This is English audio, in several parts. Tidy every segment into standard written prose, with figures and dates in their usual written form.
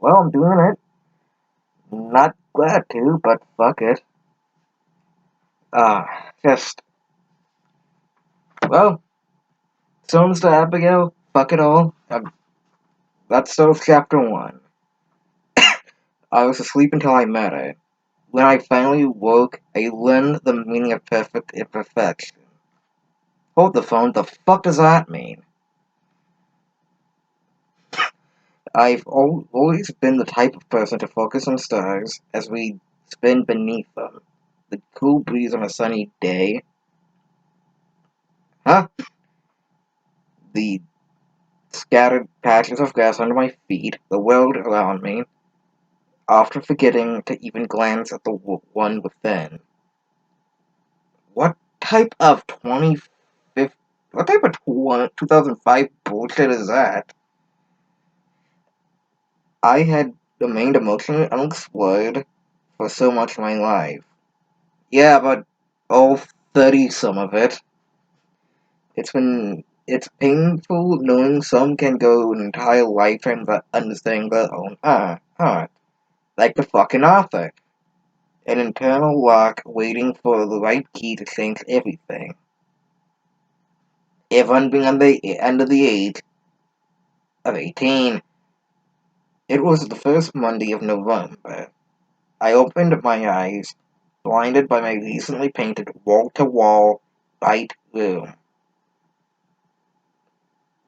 Well, I'm doing it. Not glad to, but fuck it. Uh, just, well, Stones to Abbigale, fuck it all. That's so chapter 1. I was asleep until I met her. When I finally woke, I learned the meaning of perfect imperfection. Hold the phone, the fuck does that mean? I've always been the type of person to focus on stars as we spin beneath them. The cool breeze on a sunny day. Huh? The scattered patches of grass under my feet, the world around me, after forgetting to even glance at the one within. What type of 25th, what type of 2005 bullshit is that? I had remained emotionally unexplored for so much of my life. Yeah, but all 30 some of it. It's painful knowing some can go an entire lifetime without understanding their own art. Like the fucking author. An internal lock waiting for the right key to change everything. Everyone being under the age of 18. It was the first Monday of November. I opened my eyes, blinded by my recently painted wall-to-wall white room.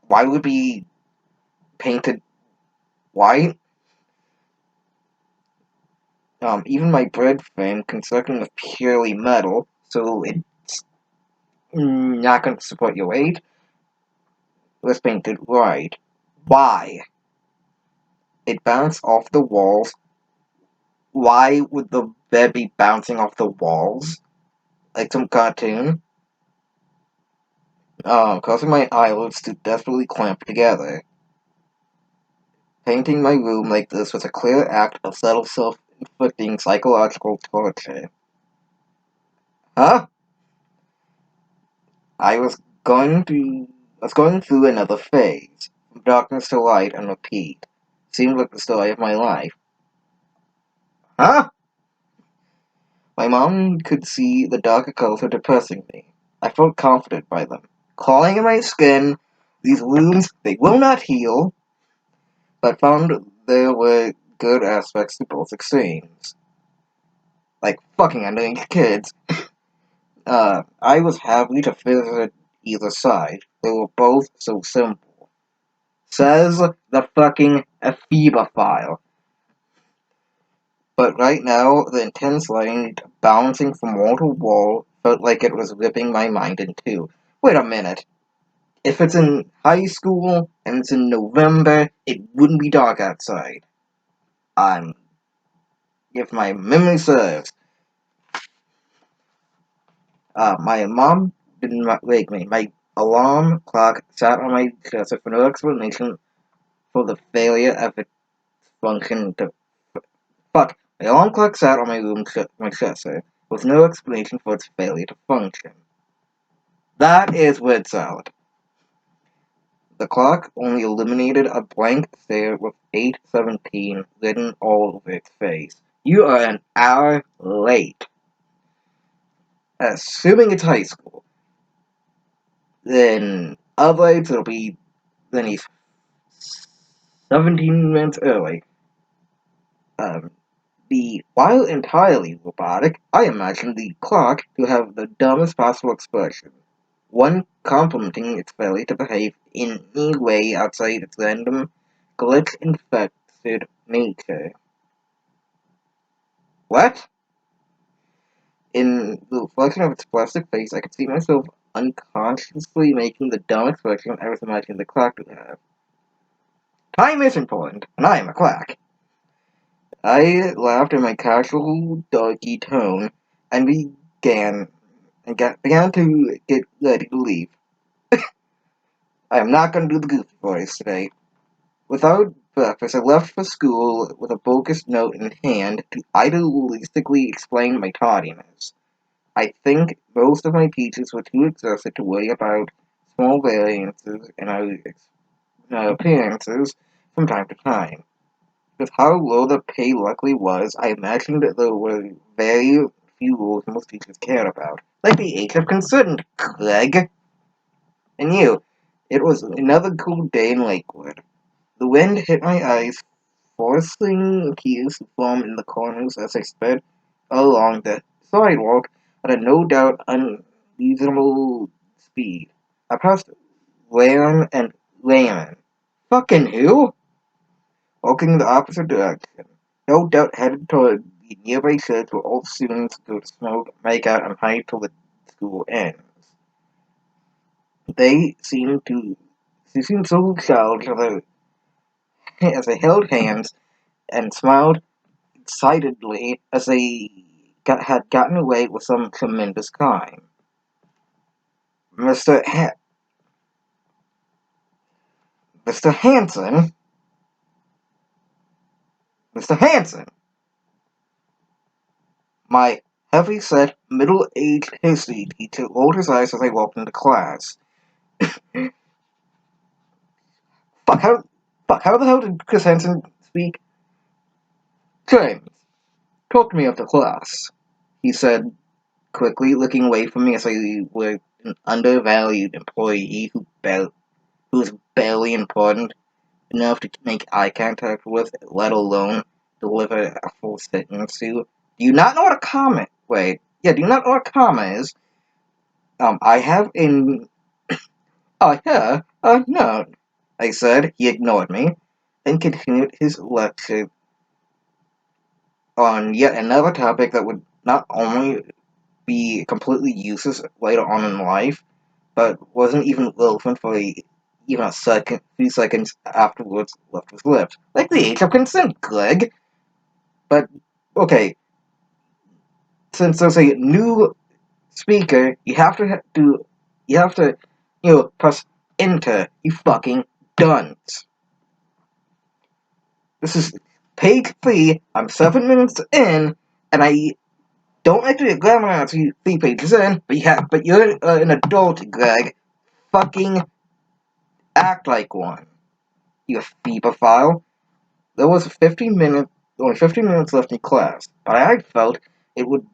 Why would it be painted white? Even my bread frame, constructed of purely metal, so it's not going to support your weight, was painted white. Why? It bounced off the walls. Why would the bed be bouncing off the walls? Like some cartoon? Causing my eyelids to desperately clamp together. Painting my room like this was a clear act of subtle self-inflicting psychological torture. Huh? I was going through another phase, from darkness to light and repeat. Seemed like the story of my life. Huh? My mom could see the darker colors were depressing me. I felt confident by them. Crawling in my skin, these wounds, they will not heal, but found there were good aspects to both extremes. Like fucking underage kids. I was happy to visit either side. They were both so simple. Says the fucking amoebophile. But right now, the intense light bouncing from wall to wall felt like it was ripping my mind in two. Wait a minute. If it's in high school and it's in November, it wouldn't be dark outside. I'm, if my memory serves. My mom didn't wake me. My alarm clock sat on my dresser for no explanation for the failure of its function to. Fuck. My alarm clock sat on my dresser with no explanation for its failure to function. That is word salad. The clock only illuminated a blank stare with 8:17 written all over its face. You are an hour late. Assuming it's high school, then otherwise then he's 17 minutes early. While entirely robotic, I imagine the clock to have the dumbest possible expression. One complimenting its failure to behave in any way outside its random, glitch-infested nature. What? In the reflection of its plastic face, I could see myself unconsciously making the dumb expression I was imagining the clock to have. Time is important, and I am a quack. I laughed in my casual, doggy tone and began to get ready to leave. I am not going to do the goofy voice today. Without breakfast, I left for school with a bogus note in hand to idealistically explain my tardiness. I think most of my teachers were too exhausted to worry about small variances in our appearances from time to time. With how low the pay luckily was, I imagined that there were very few rules most teachers cared about, like the age of consent, Greg. And you, it was another cool day in Lakewood. The wind hit my eyes, forcing tears to form in the corners as I sped along the sidewalk at a no doubt unreasonable speed. I passed Leon and Layman. Fucking who? Walking the opposite direction. No doubt headed toward the nearby church where all students go to smoke, make out, and hide till the school ends. They seemed to they seemed so childish as they held hands and smiled excitedly as they had gotten away with some tremendous crime. Mr. Mr. Hanson, Mr. Hanson, my heavy-set, middle-aged history teacher rolled his eyes as I walked into class. Fuck, how the hell did Chris Hansen speak? James, talk to me after class, he said quickly, looking away from me as I were an undervalued employee who was barely important enough to make eye contact with, let alone deliver a full sentence to. Do you not know what a comma? Wait, yeah, do you not know what a comma is? I have in. No, I said. He ignored me and continued his lecture on yet another topic that would not only be completely useless later on in life, but wasn't even relevant for even a few seconds afterwards left his lips. Like the age of consent, Greg. But, okay, since there's a new speaker, you have to, press enter, you fucking dunce. This is page 3, I'm 7 minutes in, and I don't actually a grammar answer 3 pages in, but you're an adult, Greg. Fucking act like one, you file. There was only 15 minutes left in class, but I felt it would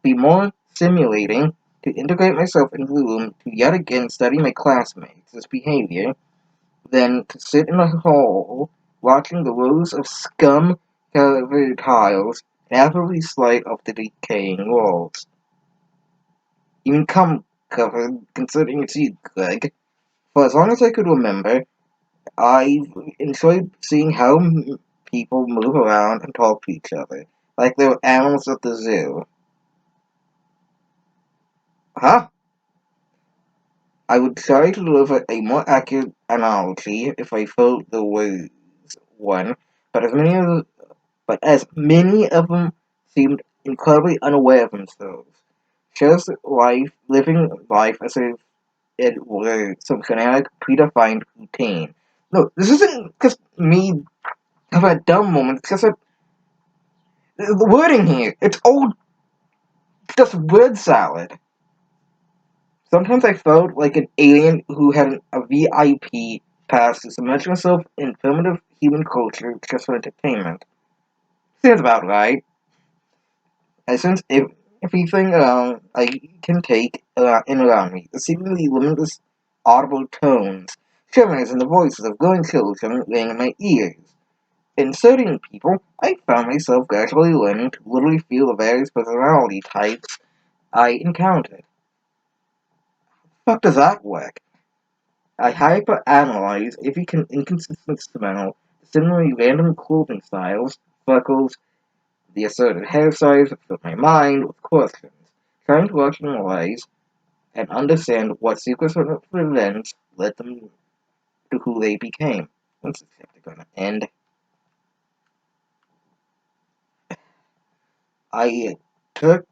be more stimulating to integrate myself into the room to yet again study my classmates' behavior than to sit in a hall watching the rows of scum-covered tiles avidly slide off the decaying walls. Even cum-covered, considering it's you, Greg. For as long as I could remember, I've enjoyed seeing how people move around and talk to each other, like they were animals at the zoo. Huh? I would try to deliver a more accurate analogy if I felt there was one, but as many of them seemed incredibly unaware of themselves, just living life as if it were some kinetic, predefined routine. No, this isn't just me having a dumb moment. It's just that the wording here, it's all just word salad. Sometimes I felt like an alien who had a VIP pass to submerge himself in primitive human culture just for entertainment. Seems about right. I sense everything I can take in around me, the seemingly limitless audible tones, tremors in the voices of growing children ringing in my ears. In studying people, I found myself gradually learning to literally feel the various personality types I encountered. Fuck does that work? I hyperanalyze every inconsistent smell, similarly random clothing styles, freckles, the asserted hairstyles fill my mind with questions, trying to rationalize and understand what sequence of events led them to who they became. When's this chapter gonna end? I took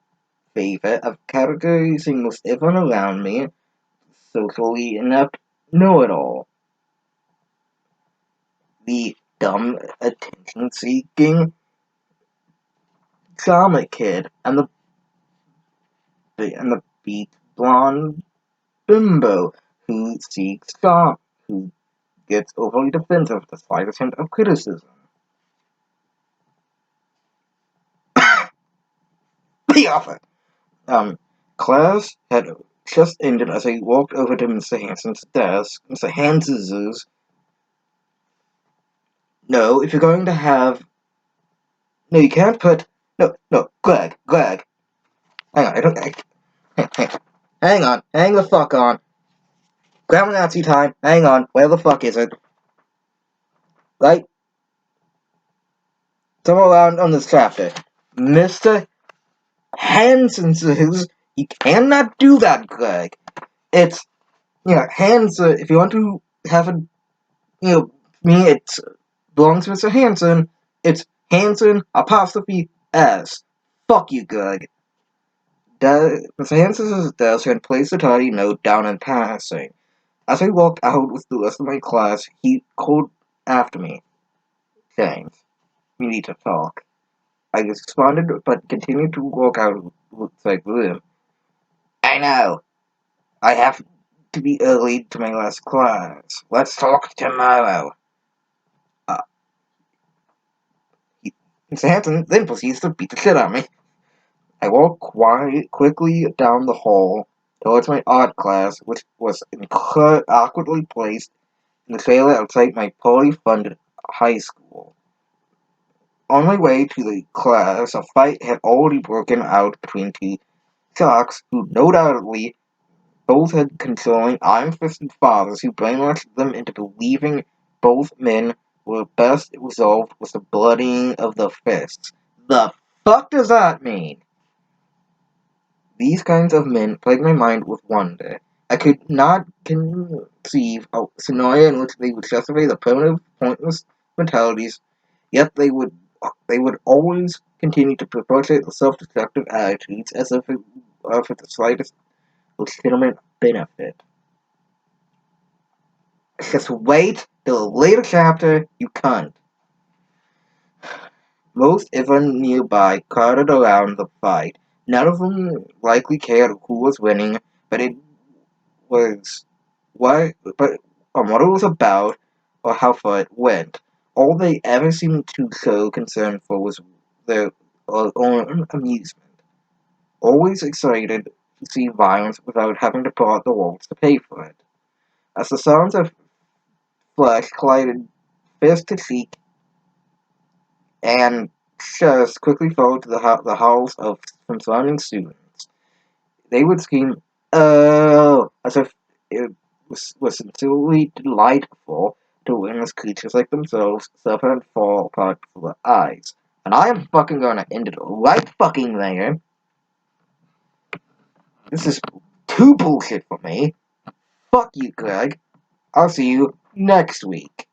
favor of categorizing most everyone around me socially inept know-it-all. The dumb, attention-seeking drama kid, and the beat blonde bimbo who gets overly defensive at the slightest hint of criticism. Be off it! Class had just ended as I walked over to Mr. Hanson's desk. Mr. Hanson's. No, if you're going to have. No, you can't put. No, Greg. Hang on, I don't. Hang on, hang the fuck on. Grammar Nazi time, hang on, where the fuck is it? Right? Somewhere around on this chapter. Mr. Hansen says you cannot do that, Greg. It's, Hansen, if you want to have a, me, it belongs to Mr. Hansen, it's Hansen apostrophe S. Fuck you, Greg. Mr. Hansen's desk had placed a tiny note down in passing. As I walked out with the rest of my class, he called after me. James, we need to talk. I responded, but continued to walk out of the room. I know. I have to be early to my last class. Let's talk tomorrow. Uh, Mr. Hanson then proceeds to beat the shit out of me. I walked quickly down the hall towards my art class, which was awkwardly placed in the trailer outside my poorly funded high school. On my way to the class, a fight had already broken out between two jocks who no doubtly both had controlling, iron-fisted fathers who brainwashed them into believing both men were best resolved with the bloodying of the fists. The fuck does that mean? These kinds of men plagued my mind with wonder. I could not conceive a scenario in which they would justify the primitive, pointless mentalities, yet they would always continue to perpetuate the self-destructive attitudes as if it offered the slightest legitimate benefit. Just wait till a later chapter, you cunt. Most everyone nearby crowded around the fight. None of them likely cared who was winning, but it was what but what it was about or how far it went. All they ever seemed to show concern for was their own amusement. Always excited to see violence without having to pull out the walls to pay for it. As the sounds of flesh collided fist to cheek and chest quickly followed to the howls of from surrounding students. They would scream, "Oh!" as if it was sincerely delightful to witness creatures like themselves suffer and fall apart before their eyes. And I am fucking gonna end it right fucking there. This is too bullshit for me. Fuck you, Greg. I'll see you next week.